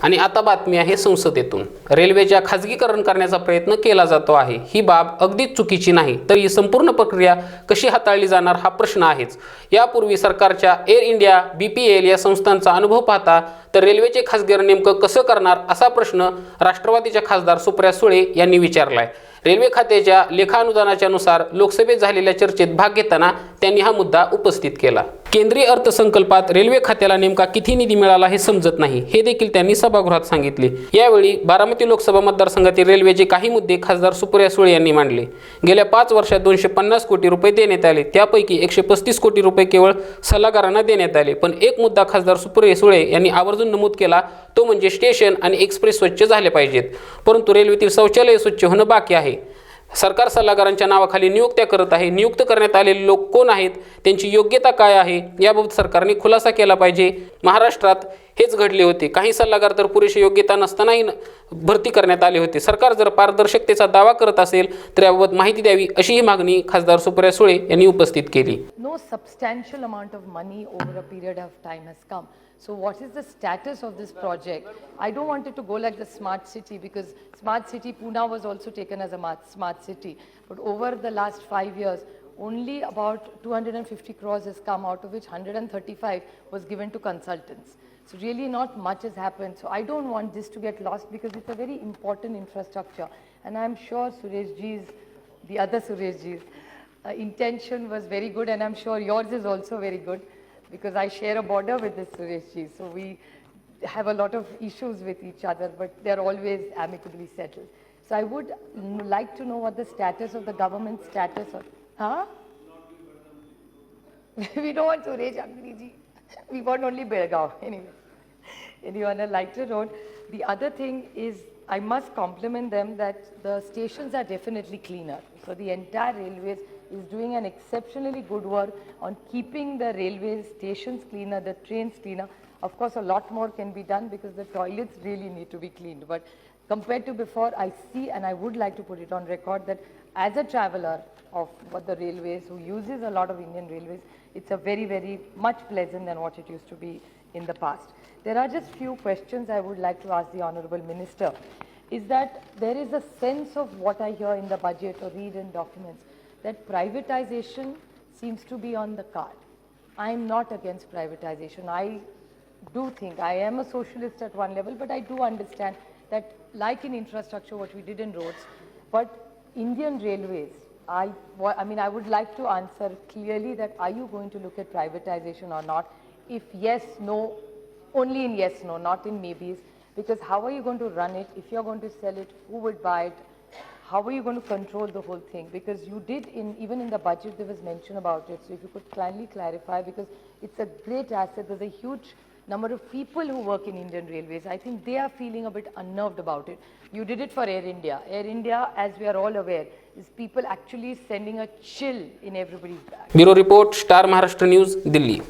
आणि आता बातमी आहे संसदेतून। रेल्वेच्या खाजगीकरण करण्याचा प्रयत्न केला जातो आहे। ही बाब अगदीच चुकीची नाही, तर ही संपूर्ण प्रक्रिया कशी हाताळली जाणार हा प्रश्न आहेच। यापूर्वी सरकारच्या एअर इंडिया, BPL या संस्थांचा अनुभव पाहता तर रेल्वेचे खाजगीकरण नेमकं कसं करणार असा प्रश्न राष्ट्रवादीच्या खासदार सुप्रिया सुळे यांनी विचारलाय। रेल्वे खात्याच्या लेखानुदानाच्या नुसार लोकसभेत झालेल्या चर्चेत भाग घेताना त्यांनी हा मुद्दा उपस्थित केला। केंद्रीय अर्थसंकल्पात रेल्वे खात्याला नेमका किती निधी मिळाला हे समजत नाही, हे देखील त्यांनी सभागृहात सांगितले। यावेळी बारामती लोकसभा मतदारसंघातील रेल्वेचे काही मुद्दे खासदार सुप्रिया सुळे यांनी मांडले। गेल्या 5 वर्षात 250 कोटी रुपये देण्यात आले, त्यापैकी 135 कोटी रुपये केवळ सल्लागारांना देण्यात आले। पण एक मुद्दा खासदार सुप्रिया सुळे यांनी आवर्जून नमूद केला, तो म्हणजे स्टेशन आणि एक्सप्रेस स्वच्छ झाले पाहिजेत, परंतु रेल्वेतील शौचालय स्वच्छ होणं बाकी आहे। सरकार सल्लागारांच्या नावाखाली नियुक्त्या करत आहे। नियुक्त करण्यात आलेले लोक कोण आहेत, त्यांची योग्यता काय आहे याबाबत सरकारने खुलासा केला पाहिजे। महाराष्ट्रात हेच घडले होते। काही सल्लागार तर पुरेशी योग्यता नसतानाही भरती करण्यात आले होते। सरकार जर पारदर्शकतेचा दावा करत असेल तर याबाबत माहिती द्यावी, अशी ही मागणी खासदार सुप्रिया सुळे यांनी उपस्थित केली। No substantial amount of money over a period of time has come. So what is the status of this project? I don't want it to go like the smart city, because smart city Pune was also taken as a smart city. But over the last 5 years, only about 250 crores has come, out of which 135 was given to consultants. So really not much has happened. So I don't want this to get lost, because it's a very important infrastructure. And I'm sure the other Sureshji's intention was very good, and I'm sure yours is also very good, because I share a border with this Sureshji. So we have a lot of issues with each other, but they're always amicably settled. So I would like to know what the status of the government status of, we don't want Suresh Angriji. We want only Belgaum. Anyway, on a lighter note, the other thing is I must compliment them that the stations are definitely cleaner. So the entire railways is doing an exceptionally good work on keeping the railway stations cleaner, the trains cleaner. Of course, a lot more can be done, because the toilets really need to be cleaned. But compared to before, I see, and I would like to put it on record, that as a traveler of what the railways, who uses a lot of Indian railways, it's a very, very much pleasant than what it used to be in the past. There are just few questions I would like to ask the Honorable Minister. Is that there is a sense of what I hear in the budget or read in documents, that privatization seems to be on the card. I am not against privatization. I do think, I am a socialist at one level, but I do understand that, like in infrastructure, what we did in roads, but Indian railways, I mean, I would like to answer clearly that are you going to look at privatization or not? If yes, no, only in yes, no, not in maybes, because how are you going to run it? If you're going to sell it, who would buy it? How are you going to control the whole thing? Because you did, even in the budget, there was mention about it. So if you could kindly clarify, because it's a great asset. There's a huge number of people who work in Indian Railways. I think they are feeling a bit unnerved about it. You did it for Air India. Air India, as we are all aware, is people actually sending a chill in everybody's back. Bureau report, star Maharashtra news, Delhi.